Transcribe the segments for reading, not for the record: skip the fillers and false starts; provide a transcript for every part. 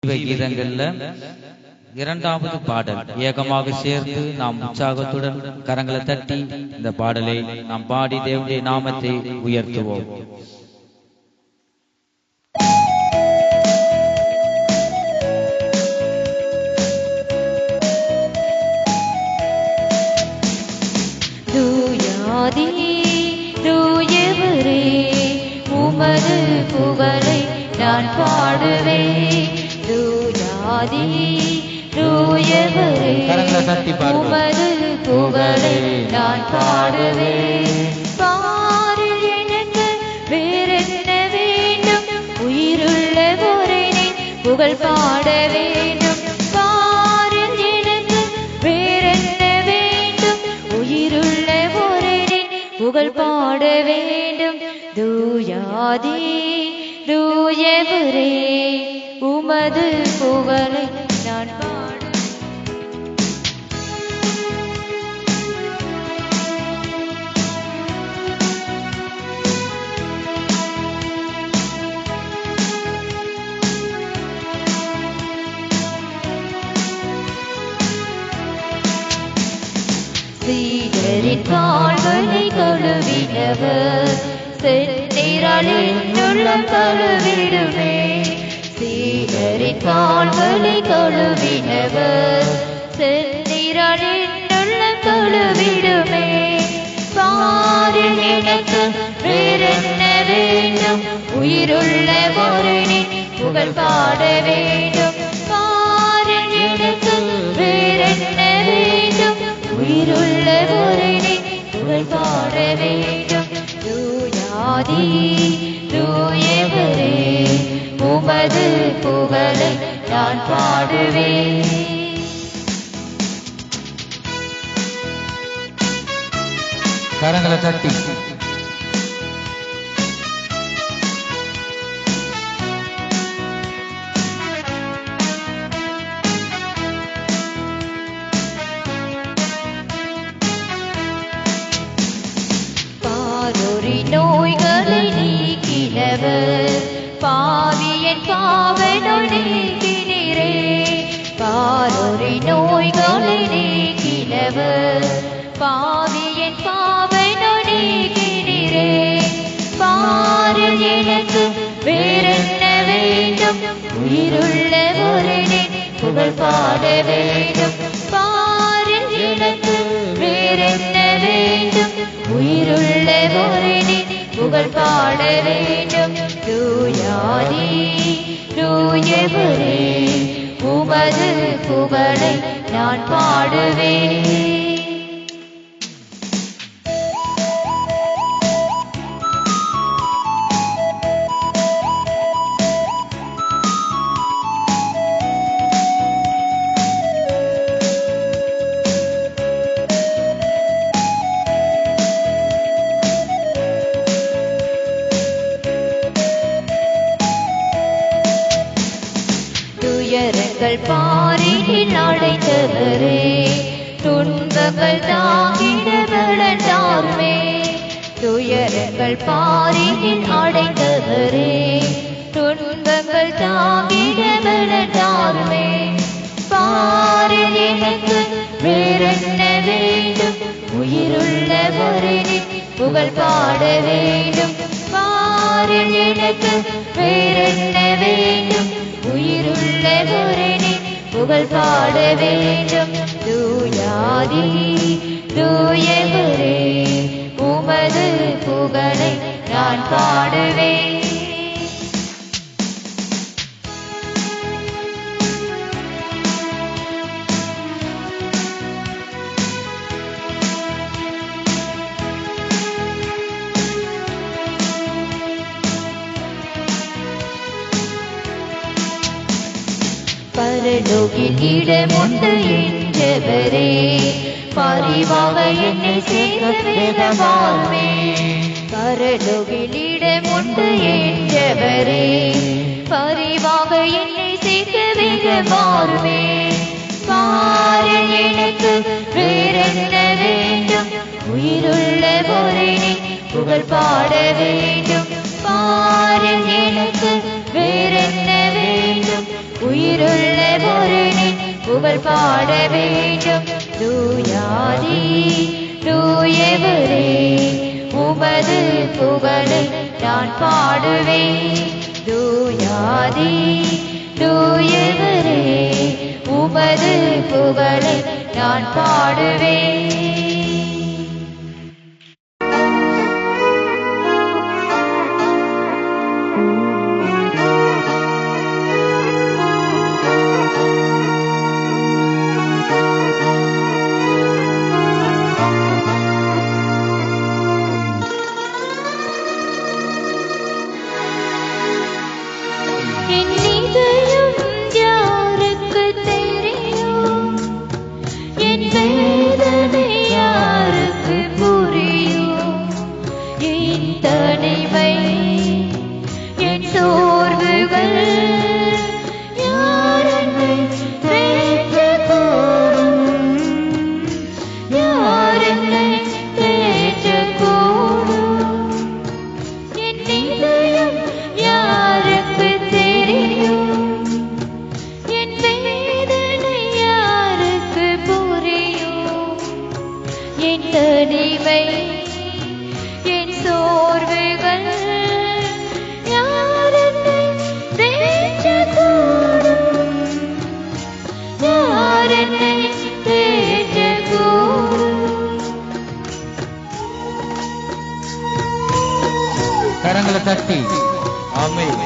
கீதங்கள்ல இரண்டாவது பாடல் ஏகமாக சேர்ந்து நாம் உற்சாகத்துடன் கரங்களை தட்டி இந்த பாடலை நாம் பாடி தேவனுடைய நாமத்தை உயர்த்துவோம். தூயாதி தூயவரே உமது புகழை நான் பாடுவேன். தூயாதி தூயவரே உமது புகழை நான் பாடுவேன். பாரில் எனக்கு வேறென்ன வேண்டும், உயிருள்ள ஒருவனை புகழ் பாட வேண்டும். பாரில் எனக்கு வேறென்ன வேண்டும், உயிருள்ள ஒருவனை புகழ் பாட வேண்டும். தூயாதி தூயவரே உமது புகழை நான் பாடு. சீடரின் கால்களை கழுவினவர் செந்நிறால் என்னுள்ளம் கழுவிடுமே. சீடரின் கால்களை கழுவினவர் செந்நிறால் என்னுள்ளம் கழுவிடுமே. பாரில் எனக்கு வேறென்ன வேண்டும், உயிருள்ள ஒருவனை புகழ் பாட வேண்டும். பாரில் எனக்கு வேறென்ன வேண்டும், உயிருள்ள ஒருவனை புகழ் பாட வேண்டும். தூயாதி தூயவரே உமது புகழை நான் பாடுவேன். கரங்களை தட்டி பாரொரு நோய்களை நீக்கினவர் பாவியன் பாவனோய் நீக்கினீரே. பாரொரு நோய்களை நீக்கினவர் பாவியன் பாவனோய் நீக்கினீரே. பாரில் எனக்கு வேறென்ன வேண்டும், உயிருள்ள ஒருவனை புகழ் பாட வேண்டும். பாரில் எனக்கு வேறென்ன வேண்டும், உயிருள்ள ஒருவனை புகழ் பாட வேண்டும். தூயாதி தூயவரே உமது புகழை நான் பாடுவேன். துயரங்கள் பாரில் அடைந்தவரே துன்பங்கள் தாங்கிட வளர்ந்தாருமே. துயரங்கள் பாரில் அடைந்தவரே துன்பங்கள் தாங்கிட வளர்ந்தாருமே. பாரில் எனக்கு வேறென்ன வேண்டும், உயிருள்ள ஒருவனை புகழ் பாட வேண்டும். பாரில் எனக்கு வேறென்ன வேண்டும், உயிருள்ள ஒருவனை புகழ் பாட வேண்டும். தூயாதி தூயவரே உமது புகழை நான் பாடுவேன். பரலோகில் இடமுண்டு என்றவரே பரிவாக என்னை சேர்க்க வாழ்வே. பரலோகில் இடமுண்டு என்றவரே பரிவாக என்னை சேர்க்க வாழ்வே. பாரில் எனக்கு வேறென்ன வேண்டும், உயிருள்ள ஒருவனை புகழ் பாட வேண்டும். பாரில் எனக்கு வேறென்ன வேண்டும், உயிர் புகழ் பாட வேண்டும். தூயாதி தூயவரே உமது புகழை நான் பாடுவேன். தூயாதி தூயவரே உமது புகழை நான் பாடுவேன். கரங்களை தட்டி ஆமென்.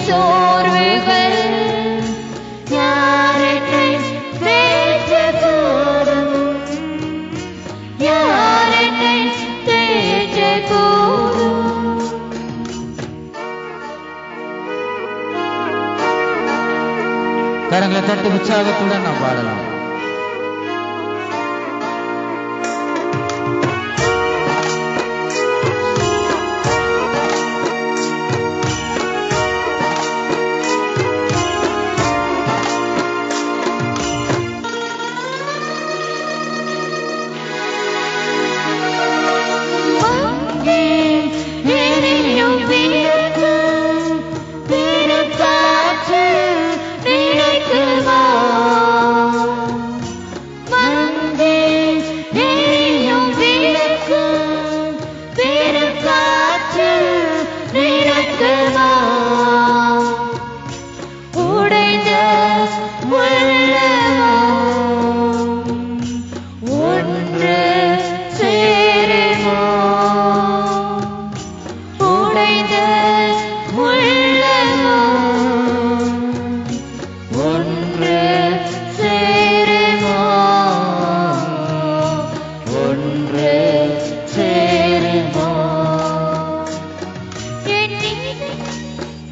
சோர்வுகள் யார் என்னை கரங்களை தட்டி உற்சாகத்துடன் நாம் பாடலாம்.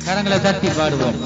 கரங்களை தட்டி பாடுவோம்.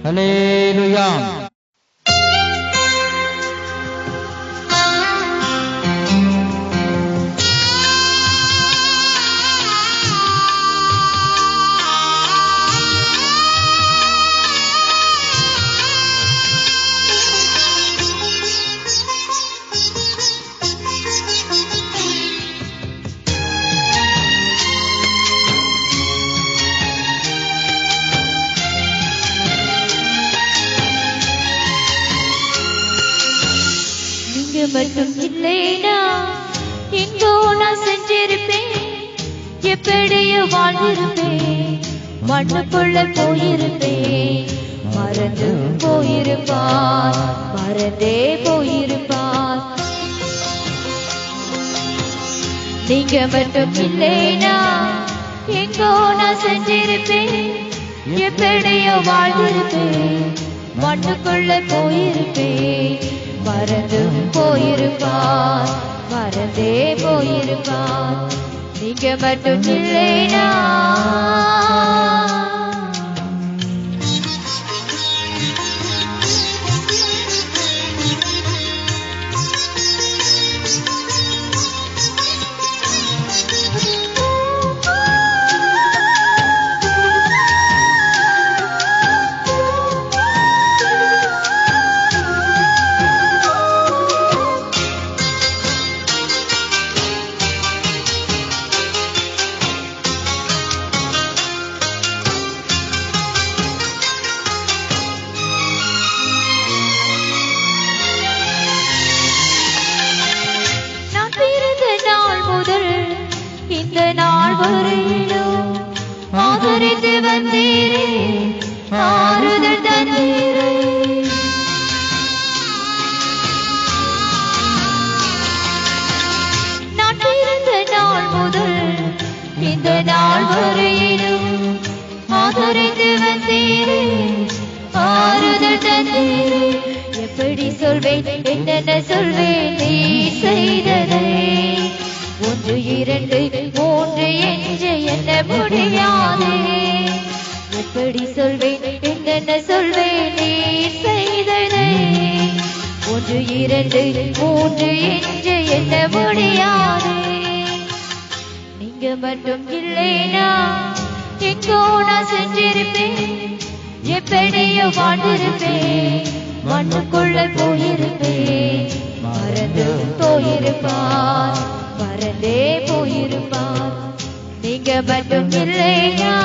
ஹல்லேலூயா. மட்டும் இல்லைனா எங்கோ நான் செஞ்சிருப்பேன், எப்படியோ வாழ்ந்திருப்பேன், மண்ணுக்குள்ள போயிருப்பேன், மறந்து போயிருப்பான், மறந்தே போயிருப்பான். நீங்க மட்டும் இல்லைனா எங்கோ நான் செஞ்சிருப்பேன், எப்படியோ வாழ்ந்திருப்பேன், மண்ணுக்குள்ள போயிருப்பேன், மறந்து போயிருப்பான், மறந்தே போயிருப்பான். நீங்க மட்டும் இல்லைனா இந்த நாள் வரையிலும் ஆதரித்து வந்தீரே, ஆறுதல் தந்தீரே. சொல்வேன் என்னென்ன சொல்வேன் நீ செய்ததை. 1 2 3 என்று என்ன முடியாதே. எப்படி சொல்வேன் என்னென்ன சொல்வேன் நீ செய்ததை. 1 2 3 என்று என்ன முடியாதே. நீங்க மட்டும் இல்லைனா எங்கோ நான் சென்றிருப்பேன். எப்படியோ வாழ்ந்திருப்பேன். மண்ணுக்குள்ள போயிருப்பேன். மறந்து போயிருப்பான். மறந்தே போயிருப்பான். நீங்க மட்டும் இல்லையா.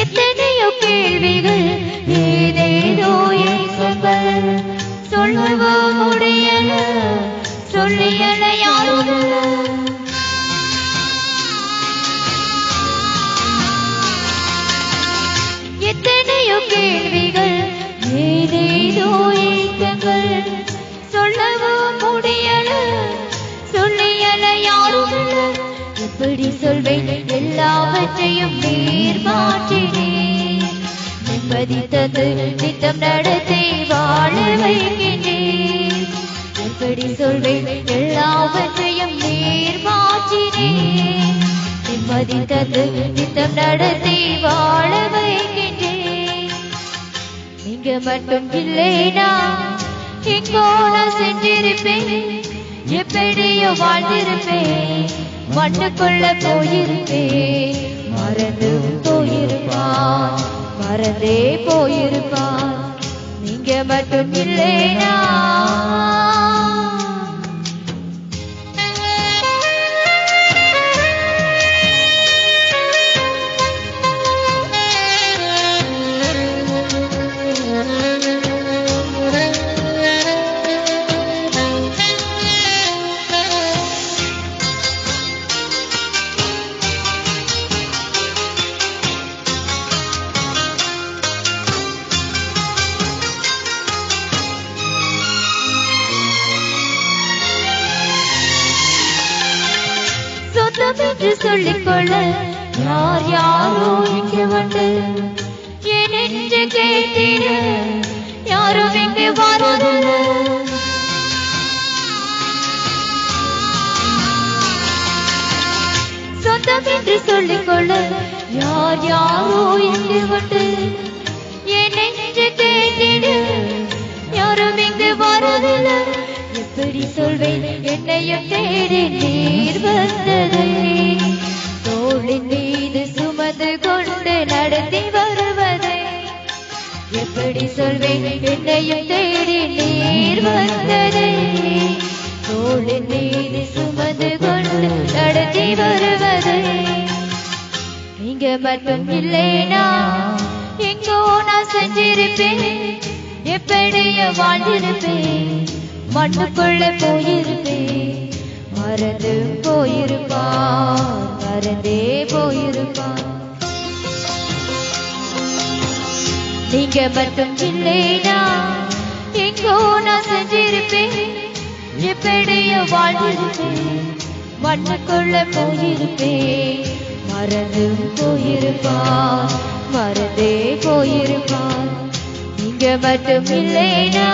எத்தனையோ கேள்விகள் ஏதேதோ ஏக்கங்கள் சொல்லவும் முடியல சொல்லியல யாரும். எத்தனையோ கேள்விகள் ஏதேதோ ஏக்கங்கள் சொல்லவும் முடியல சொல்லியல யாரும். எப்படி சொல்வேன் எல்லாவற்றையும் நீர் மாற்றினேன். நிம்மதி தந்து நித்தம் நடத்தி வாழ வைக்கின்றேன். எப்படி சொல்வேன் எல்லாவற்றையும் நீர் மாற்றினேன். நிம்மதி தந்து நித்தம் நடத்தி வாழ வைக்கின்றேன். நீங்க மட்டும் இல்லைனா எங்கோ நான் சென்றிருப்பேன். எப்படியோ வாழ்ந்திருப்பேன். மண்ணுக்குள்ள போயிருப்பேன். மறந்து போயிருப்பான். மறந்தே போயிருப்பான். நீங்க மட்டும் இல்லைனா. சொந்தம் என்று சொல்லிக்கொள்ள யார் யாரோ இங்கே வந்து என் என்று கேட்டிட யாரும் இங்கே வருவதில்ல. சொந்தம் என்று சொல்லிக்கொள்ள யார் யாரோ இங்கே வந்து என் என்று கேட்டிட யாரும் இங்கே வருவதில்லை. எப்படி சொல்வேன் என்னையும் தேடி நீர் வந்ததை. தோளின் மீது சுமந்து கொண்டு நடத்தி வருவதை. எப்படி சொல்வேன் என்னையும் தேடி நீர் வந்ததை. தோளின் மீது சுமந்து கொண்டு நடத்தி வருவதை. நீங்க மட்டும் இல்லைனா எங்கோ நான் சென்றிருப்பேன். எப்படியோ வாழ்ந்திருப்பேன். மண்ணுக்குள்ள போயிருப்பேன். மறந்து போயிருப்பான். மறந்தே போயிருப்பான். நீங்க மட்டும் இல்லைனா எங்கோ நான் சென்றிருப்பேன். எப்படியோ வாழ்ந்திருப்பேன். மண்ணுக்குள்ள போயிருப்பேன். மறந்து போயிருப்பான். மறந்தே போயிருப்பான். நீங்க மட்டும் இல்லைனா.